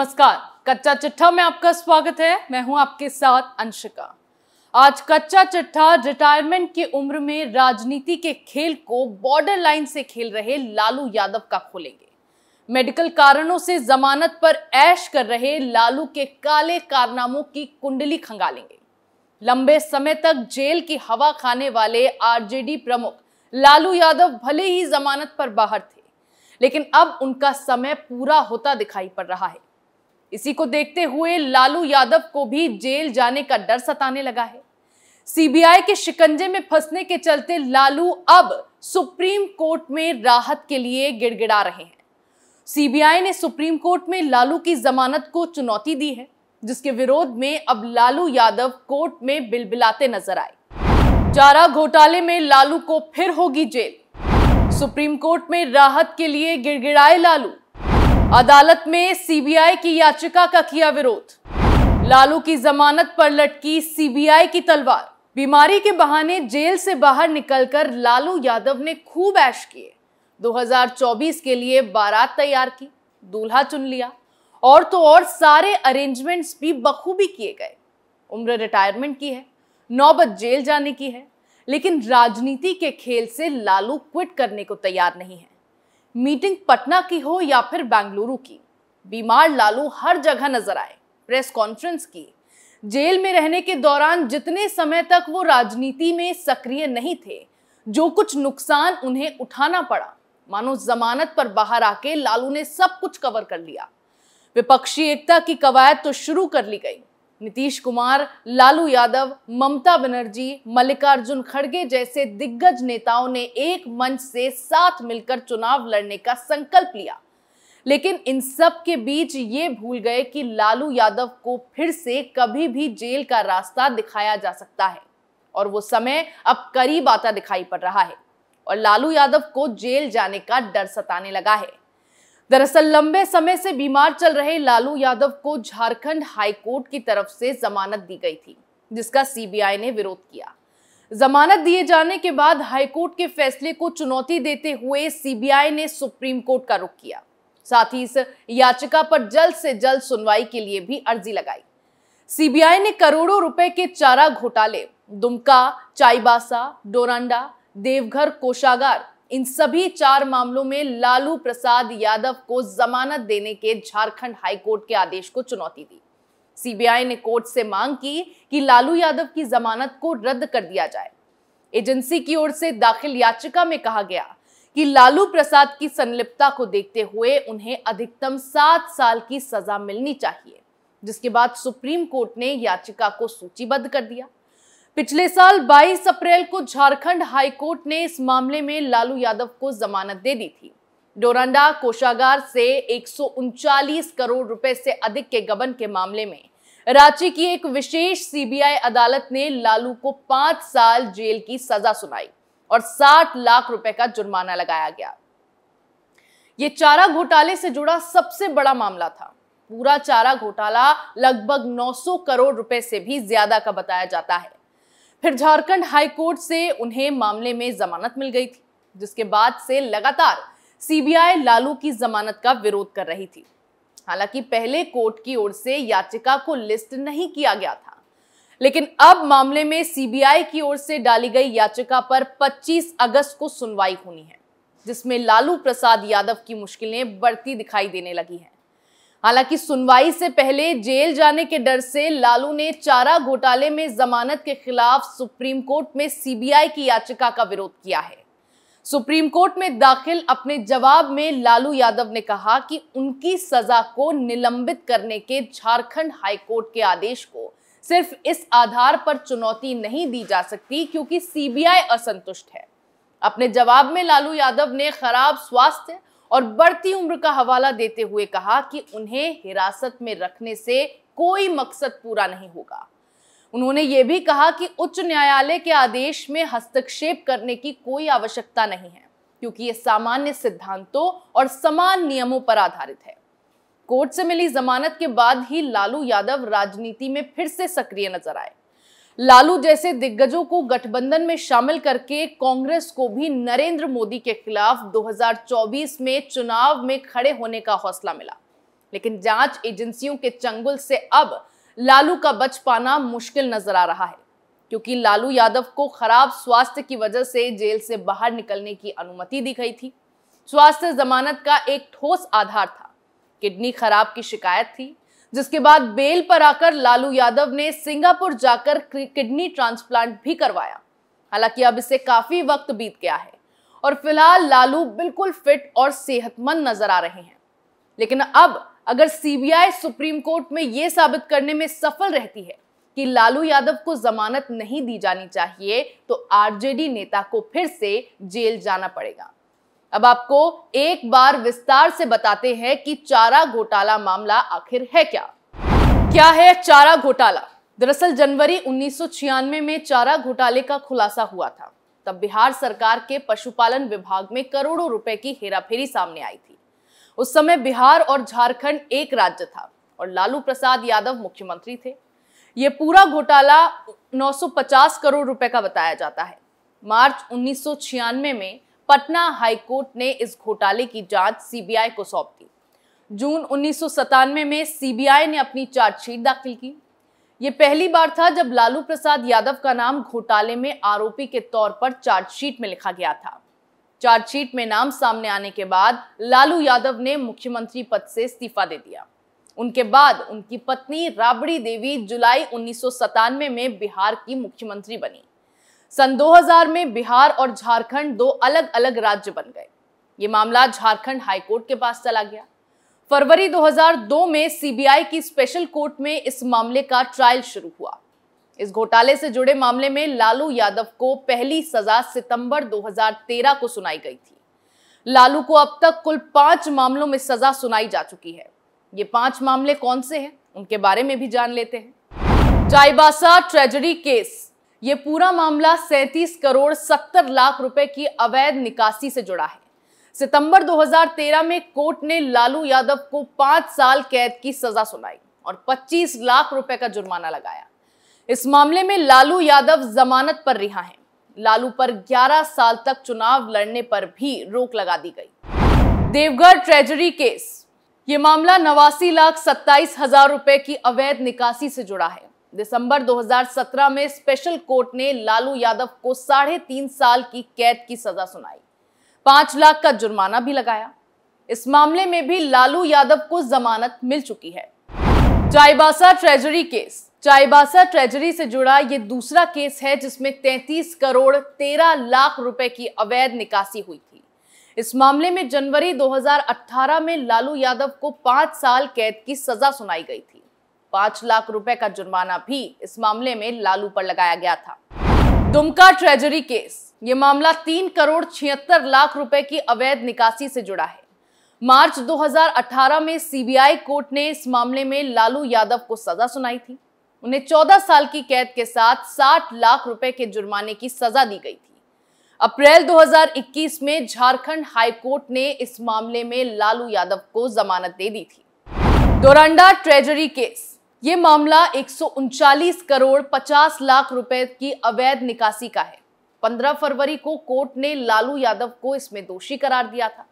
नमस्कार, कच्चा चिट्ठा में आपका स्वागत है। मैं हूं आपके साथ अंशिका। आज कच्चा चिट्ठा रिटायरमेंट की उम्र में राजनीति के खेल को बॉर्डर लाइन से खेल रहे लालू यादव का खोलेंगे। मेडिकल कारणों से जमानत पर ऐश कर रहे लालू के काले कारनामों की कुंडली खंगालेंगे। लंबे समय तक जेल की हवा खाने वाले आरजेडी प्रमुख लालू यादव भले ही जमानत पर बाहर थे, लेकिन अब उनका समय पूरा होता दिखाई पड़ रहा है। इसी को देखते हुए लालू यादव को भी जेल जाने का डर सताने लगा है। सीबीआई के शिकंजे में फंसने के चलते लालू अब सुप्रीम कोर्ट में राहत के लिए गिड़गिड़ा रहे हैं। सीबीआई ने सुप्रीम कोर्ट में लालू की जमानत को चुनौती दी है, जिसके विरोध में अब लालू यादव कोर्ट में बिलबिलाते नजर आए। चारा घोटाले में लालू को फिर होगी जेल। सुप्रीम कोर्ट में राहत के लिए गिड़गिड़ाए लालू। अदालत में सीबीआई की याचिका का किया विरोध। लालू की जमानत पर लटकी सीबीआई की तलवार। बीमारी के बहाने जेल से बाहर निकलकर लालू यादव ने खूब ऐश किए। 2024 के लिए बारात तैयार की, दूल्हा चुन लिया और तो और सारे अरेंजमेंट्स भी बखूबी किए गए। उम्र रिटायरमेंट की है, नौबत जेल जाने की है, लेकिन राजनीति के खेल से लालू क्विट करने को तैयार नहीं है। मीटिंग पटना की हो या फिर बेंगलुरु की, बीमार लालू हर जगह नजर आए, प्रेस कॉन्फ्रेंस की। जेल में रहने के दौरान जितने समय तक वो राजनीति में सक्रिय नहीं थे, जो कुछ नुकसान उन्हें उठाना पड़ा, मानो जमानत पर बाहर आके लालू ने सब कुछ कवर कर लिया। विपक्षी एकता की कवायद तो शुरू कर ली गई। नीतीश कुमार, लालू यादव, ममता बनर्जी, मल्लिकार्जुन खड़गे जैसे दिग्गज नेताओं ने एक मंच से साथ मिलकर चुनाव लड़ने का संकल्प लिया, लेकिन इन सब के बीच ये भूल गए कि लालू यादव को फिर से कभी भी जेल का रास्ता दिखाया जा सकता है और वो समय अब करीब आता दिखाई पड़ रहा है और लालू यादव को जेल जाने का डर सताने लगा है। दरअसल लंबे समय से बीमार चल रहे लालू यादव को झारखंड हाईकोर्ट की तरफ से जमानत दी गई थी, जिसका सीबीआई ने विरोध किया। जमानत दिए जाने के बाद हाईकोर्ट के फैसले को चुनौती देते हुए सीबीआई ने सुप्रीम कोर्ट का रुख किया। साथ ही इस याचिका पर जल्द से जल्द सुनवाई के लिए भी अर्जी लगाई। सीबीआई ने करोड़ों रुपए के चारा घोटाले, दुमका, चाईबासा, डोरंडा, देवघर कोषागार, इन सभी 4 मामलों में लालू प्रसाद यादव को जमानत देने के झारखंड हाईकोर्ट के आदेश को चुनौती दी। सीबीआई ने कोर्ट से मांग की कि लालू यादव की जमानत को रद्द कर दिया जाए। एजेंसी की ओर से दाखिल याचिका में कहा गया कि लालू प्रसाद की संलिप्तता को देखते हुए उन्हें अधिकतम 7 साल की सजा मिलनी चाहिए, जिसके बाद सुप्रीम कोर्ट ने याचिका को सूचीबद्ध कर दिया। पिछले साल 22 अप्रैल को झारखंड हाईकोर्ट ने इस मामले में लालू यादव को जमानत दे दी थी। डोरंडा कोषागार से 139 करोड़ रुपए से अधिक के गबन के मामले में रांची की एक विशेष सीबीआई अदालत ने लालू को 5 साल जेल की सजा सुनाई और 60 लाख रुपए का जुर्माना लगाया गया। ये चारा घोटाले से जुड़ा सबसे बड़ा मामला था। पूरा चारा घोटाला लगभग 900 करोड़ रुपए से भी ज्यादा का बताया जाता है। फिर झारखंड हाईकोर्ट से उन्हें मामले में जमानत मिल गई थी, जिसके बाद से लगातार सीबीआई लालू की जमानत का विरोध कर रही थी। हालांकि पहले कोर्ट की ओर से याचिका को लिस्ट नहीं किया गया था, लेकिन अब मामले में सीबीआई की ओर से डाली गई याचिका पर 25 अगस्त को सुनवाई होनी है, जिसमें लालू प्रसाद यादव की मुश्किलें बढ़ती दिखाई देने लगी हैं। हालांकि सुनवाई से पहले जेल जाने के डर से लालू ने चारा घोटाले में जमानत के खिलाफ सुप्रीम कोर्ट में सीबीआई की याचिका का विरोध किया है। सुप्रीम कोर्ट में दाखिल अपने जवाब में लालू यादव ने कहा कि उनकी सजा को निलंबित करने के झारखंड हाईकोर्ट के आदेश को सिर्फ इस आधार पर चुनौती नहीं दी जा सकती क्योंकि सीबीआई असंतुष्ट है। अपने जवाब में लालू यादव ने खराब स्वास्थ्य और बढ़ती उम्र का हवाला देते हुए कहा कि उन्हें हिरासत में रखने से कोई मकसद पूरा नहीं होगा। उन्होंने ये भी कहा कि उच्च न्यायालय के आदेश में हस्तक्षेप करने की कोई आवश्यकता नहीं है, क्योंकि ये सामान्य सिद्धांतों और समान नियमों पर आधारित है। कोर्ट से मिली जमानत के बाद ही लालू यादव राजनीति में फिर से सक्रिय नजर आए। लालू जैसे दिग्गजों को गठबंधन में शामिल करके कांग्रेस को भी नरेंद्र मोदी के खिलाफ 2024 में चुनाव में खड़े होने का हौसला मिला। लेकिन जांच एजेंसियों के चंगुल से अब लालू का बच पाना मुश्किल नजर आ रहा है, क्योंकि लालू यादव को खराब स्वास्थ्य की वजह से जेल से बाहर निकलने की अनुमति दी गई थी। स्वास्थ्य जमानत का एक ठोस आधार था, किडनी खराब की शिकायत थी, जिसके बाद बेल पर आकर लालू यादव ने सिंगापुर जाकर किडनी ट्रांसप्लांट भी करवाया। हालांकि अब इसे काफी वक्त बीत गया है और फिलहाल लालू बिल्कुल फिट और सेहतमंद नजर आ रहे हैं। लेकिन अब अगर सीबीआई सुप्रीम कोर्ट में यह साबित करने में सफल रहती है कि लालू यादव को जमानत नहीं दी जानी चाहिए, तो आरजेडी नेता को फिर से जेल जाना पड़ेगा। अब आपको एक बार विस्तार से बताते हैं कि चारा घोटाला मामला आखिर है क्या है चारा घोटाला। दरअसल जनवरी 1996 में चारा घोटाले का खुलासा हुआ था। तब बिहार सरकार के पशुपालन विभाग में करोड़ों रुपए की हेराफेरी सामने आई थी। उस समय बिहार और झारखंड एक राज्य था और लालू प्रसाद यादव मुख्यमंत्री थे। ये पूरा घोटाला 950 करोड़ रुपए का बताया जाता है। मार्च 1996 में पटना हाईकोर्ट ने इस घोटाले की जांच सीबीआई को सौंप दी। जून 1997 में सीबीआई ने अपनी चार्जशीट दाखिल की। ये पहली बार था जब लालू प्रसाद यादव का नाम घोटाले में आरोपी के तौर पर चार्जशीट में लिखा गया था। चार्जशीट में नाम सामने आने के बाद लालू यादव ने मुख्यमंत्री पद से इस्तीफा दे दिया। उनके बाद उनकी पत्नी राबड़ी देवी जुलाई 1997 में बिहार की मुख्यमंत्री बनी। सन 2000 में बिहार और झारखंड दो अलग अलग राज्य बन गए। ये मामला झारखंड हाईकोर्ट के पास चला गया। फरवरी 2002 में सीबीआई की स्पेशल कोर्ट में इस मामले का ट्रायल शुरू हुआ। इस घोटाले से जुड़े मामले में लालू यादव को पहली सजा सितंबर 2013 को सुनाई गई थी। लालू को अब तक कुल 5 मामलों में सजा सुनाई जा चुकी है। ये 5 मामले कौन से हैं, उनके बारे में भी जान लेते हैं। Chaibasa treasury case. ये पूरा मामला 37 करोड़ 70 लाख रुपए की अवैध निकासी से जुड़ा है। सितंबर 2013 में कोर्ट ने लालू यादव को 5 साल कैद की सजा सुनाई और 25 लाख रुपए का जुर्माना लगाया। इस मामले में लालू यादव जमानत पर रिहा हैं। लालू पर 11 साल तक चुनाव लड़ने पर भी रोक लगा दी गई। Deoghar treasury case. ये मामला 89,27,000 रुपए की अवैध निकासी से जुड़ा है। दिसंबर 2017 में स्पेशल कोर्ट ने लालू यादव को 3.5 साल की कैद की सजा सुनाई, 5 लाख का जुर्माना भी लगाया। इस मामले में भी लालू यादव को जमानत मिल चुकी है। Chaibasa treasury case. Chaibasa treasury से जुड़ा ये दूसरा केस है जिसमें 33 करोड़ 13 लाख रुपए की अवैध निकासी हुई थी। इस मामले में जनवरी 2018 में लालू यादव को 5 साल कैद की सजा सुनाई गई थी। 5 लाख रुपए का जुर्माना भी इस मामले में लालू पर लगाया गया था। Dumka treasury case. ये मामला 3 करोड़ 76 लाख रुपए की अवैध निकासी से जुड़ा है। मार्च 2018 में सीबीआई कोर्ट ने इस मामले में लालू यादव को सजा सुनाई थी। उन्हें 14 साल की कैद के साथ 60 लाख रुपए के जुर्माने की सजा दी गई थी। अप्रैल 2021 में झारखंड हाईकोर्ट ने इस मामले में लालू यादव को जमानत दे दी थी। Doranda treasury case. ये मामला 139 करोड़ 50 लाख रुपए की अवैध निकासी का है। 15 फरवरी को कोर्ट ने लालू यादव को इसमें दोषी करार दिया था।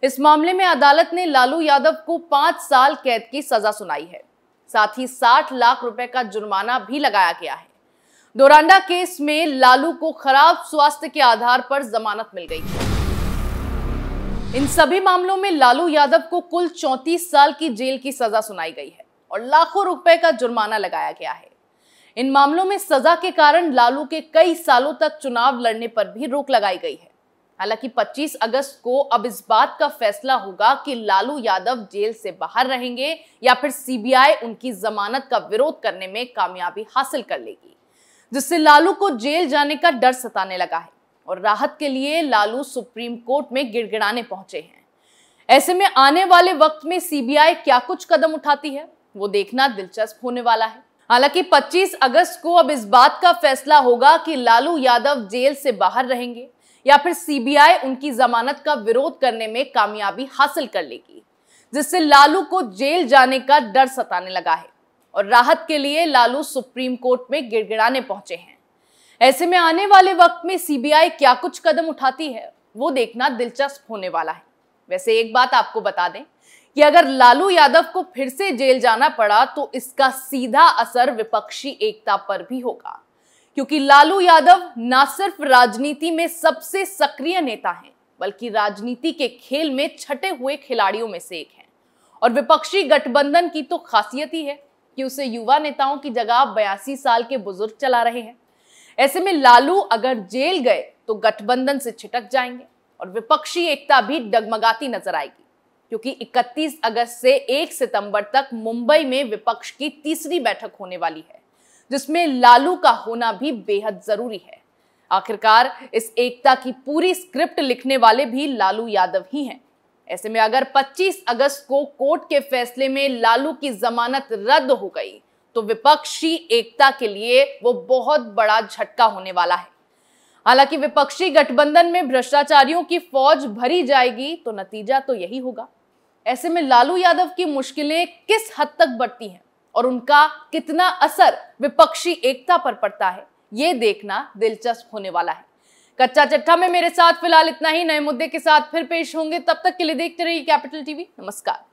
इस मामले में अदालत ने लालू यादव को 5 साल कैद की सजा सुनाई है। साथ ही 60 लाख रुपए का जुर्माना भी लगाया गया है। डोरंडा केस में लालू को खराब स्वास्थ्य के आधार पर जमानत मिल गई थी। इन सभी मामलों में लालू यादव को कुल 34 साल की जेल की सजा सुनाई गई है और लाखों रुपए का जुर्माना लगाया गया है। इन मामलों में सजा के कारण लालू के कई सालों तक चुनाव लड़ने पर भी रोक लगाई गई है। हालांकि 25 अगस्त को अब इस बात का फैसला होगा कि लालू यादव जेल से बाहर रहेंगे या फिर सीबीआई उनकी जमानत का विरोध करने में कामयाबी हासिल कर लेगी, जिससे लालू को जेल जाने का डर सताने लगा है और राहत के लिए लालू सुप्रीम कोर्ट में गिड़गिड़ाने पहुंचे हैं। ऐसे में आने वाले वक्त में सीबीआई क्या कुछ कदम उठाती है, वो देखना दिलचस्प होने वाला है। हालांकि 25 अगस्त को अब इस बात का फैसला होगा कि लालू यादव जेल से बाहर रहेंगे या फिर सीबीआई उनकी जमानत का विरोध करने में कामयाबी हासिल कर लेगी, जिससे लालू को जेल जाने का डर सताने लगा है और राहत के लिए लालू सुप्रीम कोर्ट में गिड़गिड़ाने पहुंचे हैं। ऐसे में आने वाले वक्त में सीबीआई क्या कुछ कदम उठाती है, वो देखना दिलचस्प होने वाला है। वैसे एक बात आपको बता दें, कि अगर लालू यादव को फिर से जेल जाना पड़ा तो इसका सीधा असर विपक्षी एकता पर भी होगा, क्योंकि लालू यादव न सिर्फ राजनीति में सबसे सक्रिय नेता हैं, बल्कि राजनीति के खेल में छटे हुए खिलाड़ियों में से एक हैं। और विपक्षी गठबंधन की तो खासियत ही है कि उसे युवा नेताओं की जगह 82 साल के बुजुर्ग चला रहे हैं। ऐसे में लालू अगर जेल गए तो गठबंधन से छिटक जाएंगे और विपक्षी एकता भी डगमगाती नजर आएगी, क्योंकि 31 अगस्त से 1 सितंबर तक मुंबई में विपक्ष की तीसरी बैठक होने वाली है, जिसमें लालू का होना भी बेहद जरूरी है। आखिरकार इस एकता की पूरी स्क्रिप्ट लिखने वाले भी लालू यादव ही हैं। ऐसे में अगर 25 अगस्त को कोर्ट के फैसले में लालू की जमानत रद्द हो गई तो विपक्षी एकता के लिए वो बहुत बड़ा झटका होने वाला है। हालांकि विपक्षी गठबंधन में भ्रष्टाचारियों की फौज भरी जाएगी तो नतीजा तो यही होगा। ऐसे में लालू यादव की मुश्किलें किस हद तक बढ़ती हैं और उनका कितना असर विपक्षी एकता पर पड़ता है, ये देखना दिलचस्प होने वाला है। कच्चा चिट्ठा में मेरे साथ फिलहाल इतना ही। नए मुद्दे के साथ फिर पेश होंगे, तब तक के लिए देखते रहिए कैपिटल टीवी। नमस्कार।